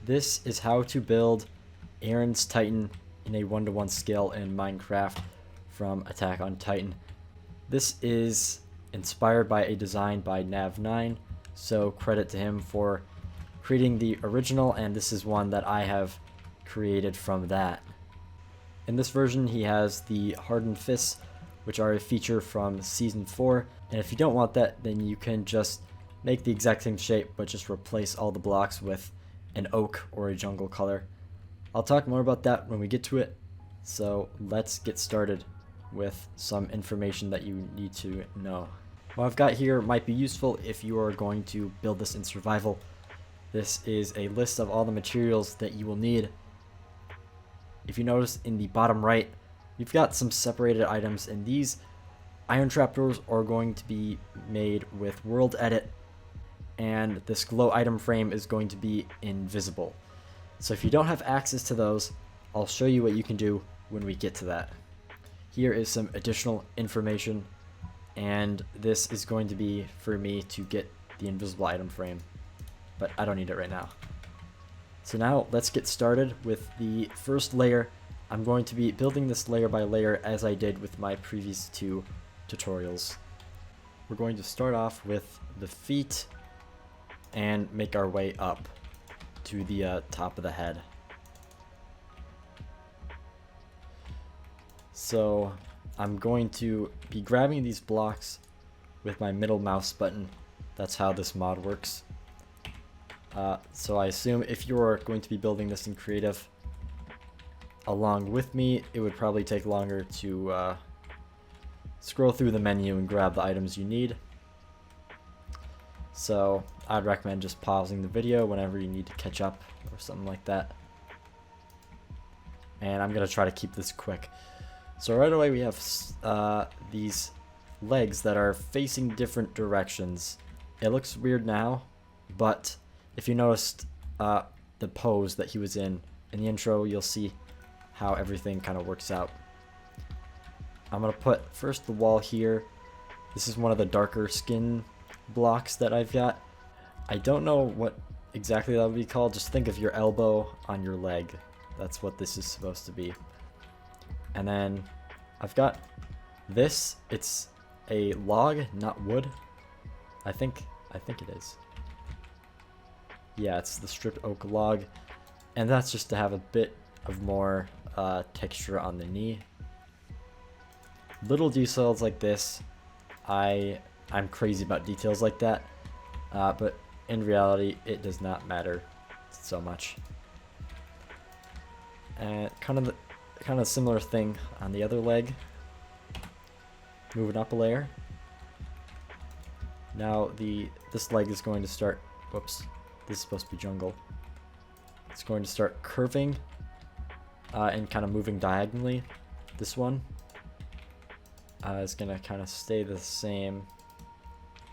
This is how to build Eren's Titan in a 1-to-1 scale in Minecraft from Attack on Titan. This is inspired by a design by Nav9, so credit to him for creating the original, and this is one that I have created from that. In this version, he has the hardened fists, which are a feature from Season 4, and if you don't want that, then you can just make the exact same shape, but just replace all the blocks with an oak or a jungle color. I'll talk more about that when we get to it, so let's get started with some information that you need to know. What I've got here might be useful if you are going to build this in survival. This is a list of all the materials that you will need. If you notice in the bottom right, you've got some separated items, and these iron trapdoors are going to be made with World Edit, and this glow item frame is going to be invisible. So if you don't have access to those, I'll show you what you can do when we get to that. Here is some additional information, and this is going to be for me to get the invisible item frame, but I don't need it right now. So now let's get started with the first layer. I'm going to be building this layer by layer as I did with my previous two tutorials. We're going to start off with the feet and make our way up to the top of the head. So I'm going to be grabbing these blocks with my middle mouse button. That's how this mod works. So I assume if you're going to be building this in creative along with me, it would probably take longer to scroll through the menu and grab the items you need. So I'd recommend just pausing the video whenever you need to catch up or something like that. And I'm going to try to keep this quick. So right away we have these legs that are facing different directions. It looks weird now, but if you noticed the pose that he was in the intro, you'll see how everything kind of works out. I'm going to put first the wall here. This is one of the darker skin blocks that I've got. I don't know what exactly that would be called. Just think of your elbow on your leg. That's what this is supposed to be. And then I've got this. It's a log, not wood. I think it is. Yeah, it's the stripped oak log, and that's just to have a bit of more texture on the knee. Little details like this, I'm crazy about details like that, but in reality it does not matter so much. And kind of similar thing on the other leg. Moving up a layer. Now this leg is going to start. Whoops. This is supposed to be jungle. It's going to start curving and kind of moving diagonally. This one is going to kind of stay the same,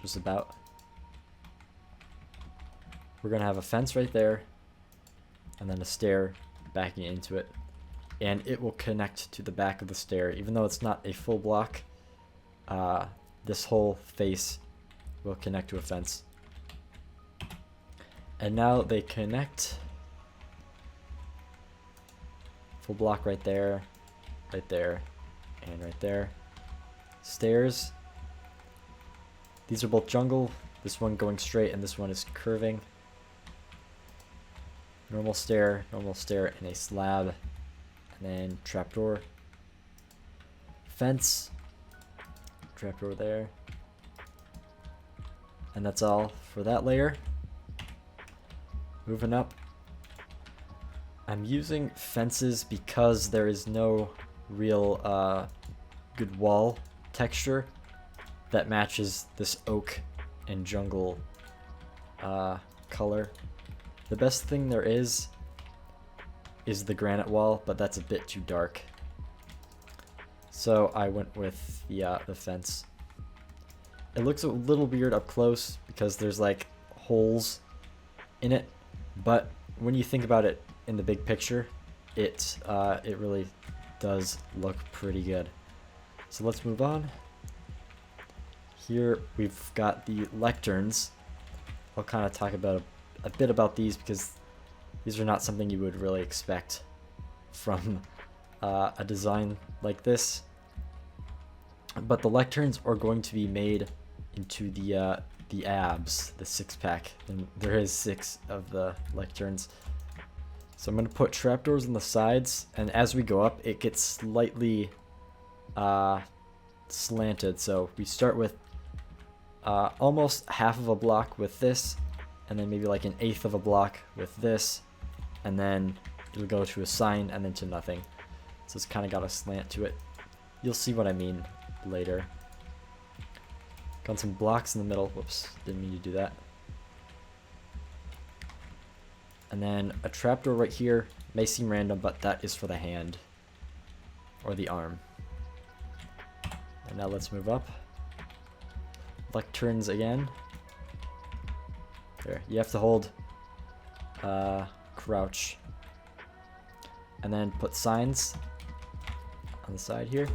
just about. We're going to have a fence right there, and then a stair backing into it. And it will connect to the back of the stair. Even though it's not a full block, this whole face will connect to a fence. And now they connect. Full block right there, and right there. Stairs. These are both jungle. This one going straight, and this one is curving. Normal stair, and a slab. And then trapdoor. Fence. Trapdoor there. And that's all for that layer. Moving up. I'm using fences because there is no real good wall texture that matches this oak and jungle color. The best thing there is the granite wall, but that's a bit too dark. So I went with the fence. It looks a little weird up close because there's like holes in it, but when you think about it in the big picture, it really does look pretty good. So let's move on. Here we've got the lecterns. I'll kind of talk about a bit about these because These are not something you would really expect from a design like this. But the lecterns are going to be made into the abs, the six-pack. And there is 6 of the lecterns. So I'm going to put trapdoors on the sides, and as we go up, it gets slightly slanted. So we start with almost half of a block with this, and then maybe like 1/8 of a block with this, and then it'll go to a sign and then to nothing. So it's kind of got a slant to it. You'll see what I mean later. Got some blocks in the middle. Whoops, didn't mean to do that. And then a trapdoor right here. May seem random, but that is for the hand or the arm. And now let's move up. Lecterns again. There, you have to hold crouch. And then put signs on the side here.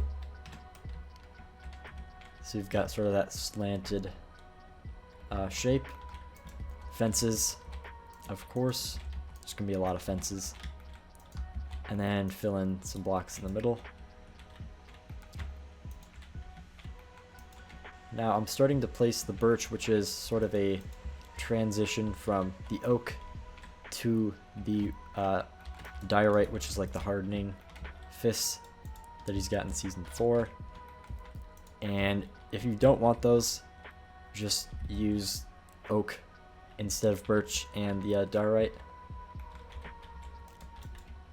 So you've got sort of that slanted shape. Fences, of course. There's going to be a lot of fences. And then fill in some blocks in the middle. Now I'm starting to place the birch, which is sort of a transition from the oak to the diorite, which is like the hardening fists that he's got in season 4. And if you don't want those, just use oak instead of birch and the diorite.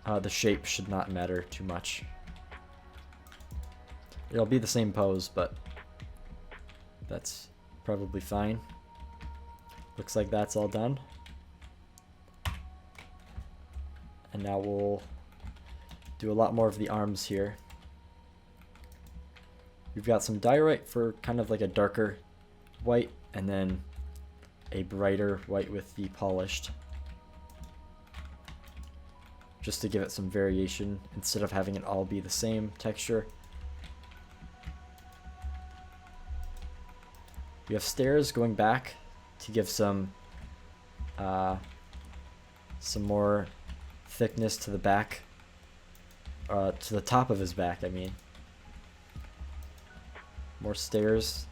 The shape should not matter too much. It'll be the same pose, but that's probably fine. Looks like that's all done. And now we'll do a lot more of the arms here. We've got some diorite for kind of like a darker white, and then a brighter white with the polished. Just to give it some variation instead of having it all be the same texture. We have stairs going back to give some more thickness to the back, to the top of his back, I mean. More stairs,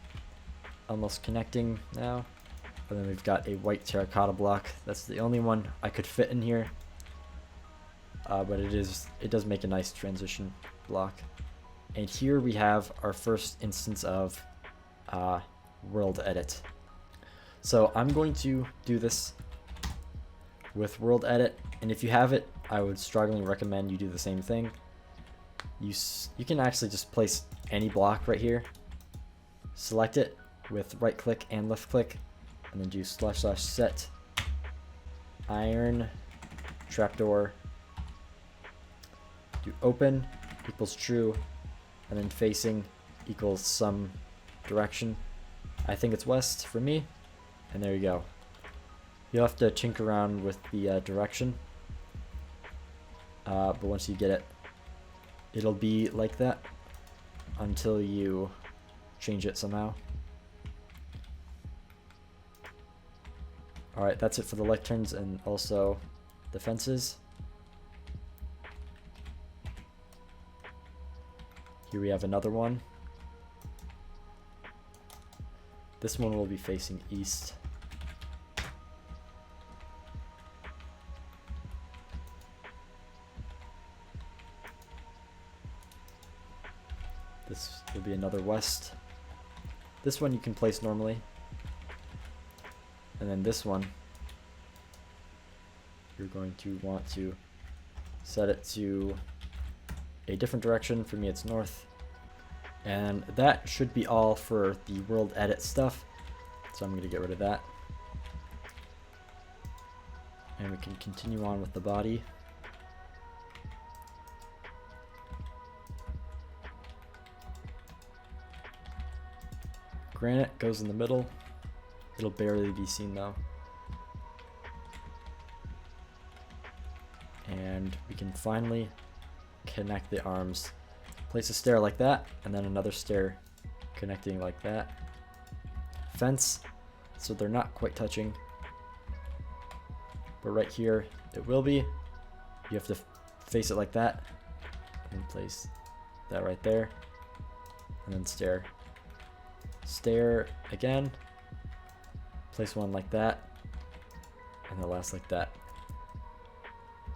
almost connecting now. And then we've got a white terracotta block. That's the only one I could fit in here. But it does make a nice transition block. And here we have our first instance of world edit. So I'm going to do this with world edit, and if you have it, I would strongly recommend you do the same thing. You can actually just place any block right here, select it with right click and left click, and then do / set iron trapdoor, do open equals true, and then facing equals some direction. I think it's west for me, and there you go. You'll have to tinker around with the direction, but once you get it, it'll be like that until you change it somehow. Alright, that's it for the lecterns and also the fences. Here we have another one. This one will be facing east. This will be another west. This one you can place normally. And then this one, you're going to want to set it to a different direction. For me, it's north. And that should be all for the world edit stuff. So I'm going to get rid of that. And we can continue on with the body. Granite goes in the middle. It'll barely be seen though. And we can finally connect the arms. Place a stair like that, and then another stair connecting like that. Fence, so they're not quite touching. But right here, it will be. You have to face it like that, and place that right there, and then stare. Stare again, place one like that, and the last like that.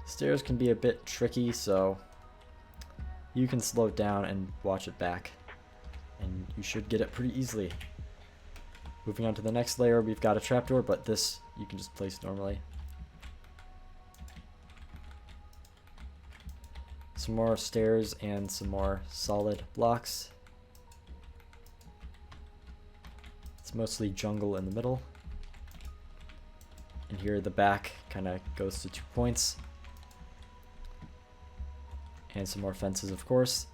Stairs can be a bit tricky, so you can slow it down and watch it back, and you should get it pretty easily. Moving on to the next layer, we've got a trapdoor, but this you can just place normally. Some more stairs and some more solid blocks. It's mostly jungle in the middle. And here the back kind of goes to 2 points. And some more fences, of course.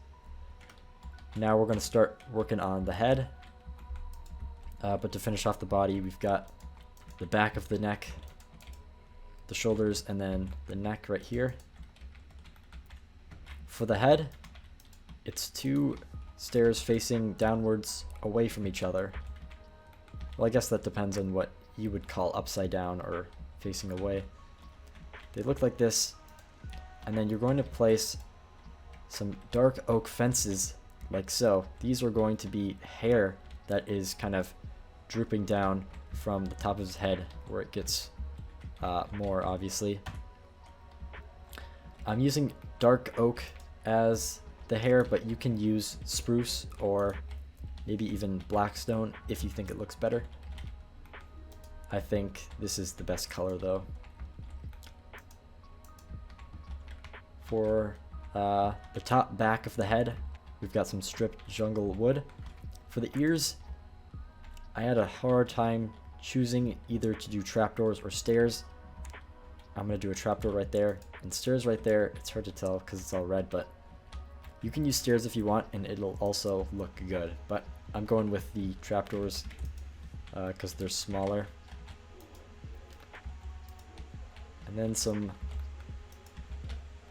Now we're going to start working on the head. But to finish off the body, we've got the back of the neck, the shoulders, and then the neck right here. For the head, it's 2 stairs facing downwards away from each other. Well, I guess that depends on what you would call upside down or facing away. They look like this, and then you're going to place some dark oak fences like so. These are going to be hair that is kind of drooping down from the top of his head where it gets more, obviously. I'm using dark oak as the hair, but you can use spruce or maybe even blackstone if you think it looks better. I think this is the best color though. For the top back of the head, we've got some stripped jungle wood. For the ears, I had a hard time choosing either to do trapdoors or stairs. I'm going to do a trapdoor right there and stairs right there. It's hard to tell because it's all red, but you can use stairs if you want and it'll also look good. But I'm going with the trapdoors because they're smaller. And then some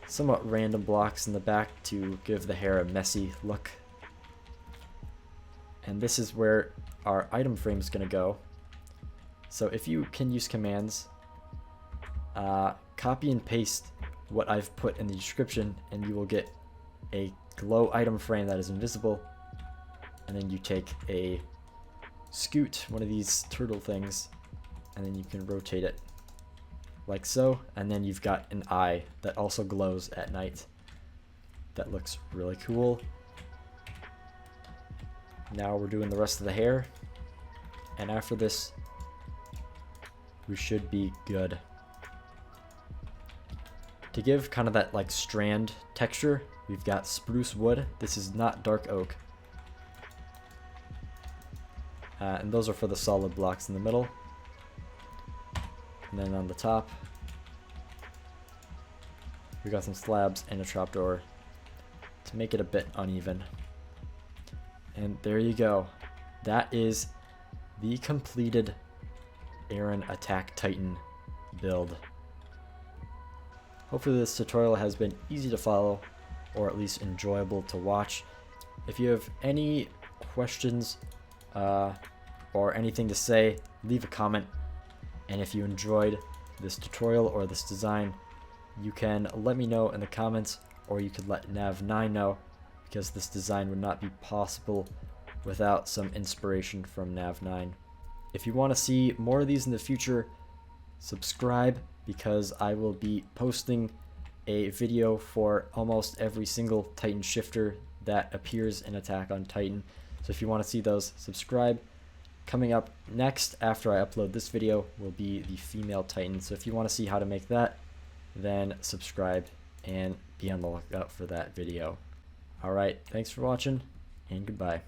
somewhat random blocks in the back to give the hair a messy look. And this is where our item frame is going to go. So if you can use commands, copy and paste what I've put in the description and you will get a glow item frame that is invisible. And then you take a scoot, one of these turtle things, and then you can rotate it like so, and then you've got an eye that also glows at night. That looks really cool. Now we're doing the rest of the hair, and after this we should be good. To give kind of that like strand texture, we've got spruce wood. This is not dark oak. And those are for the solid blocks in the middle. And then on the top, we got some slabs and a trapdoor to make it a bit uneven. And there you go. That is the completed Eren Attack Titan build. Hopefully this tutorial has been easy to follow, or at least enjoyable to watch. If you have any questions or anything to say, leave a comment. And if you enjoyed this tutorial or this design, you can let me know in the comments, or you could let Nav9 know, because this design would not be possible without some inspiration from Nav9. If you want to see more of these in the future, subscribe, because I will be posting a video for almost every single Titan shifter that appears in Attack on Titan. So if you want to see those, subscribe. Coming up next after I upload this video will be the female Titan. So if you want to see how to make that, then subscribe and be on the lookout for that video. Alright, thanks for watching, and goodbye.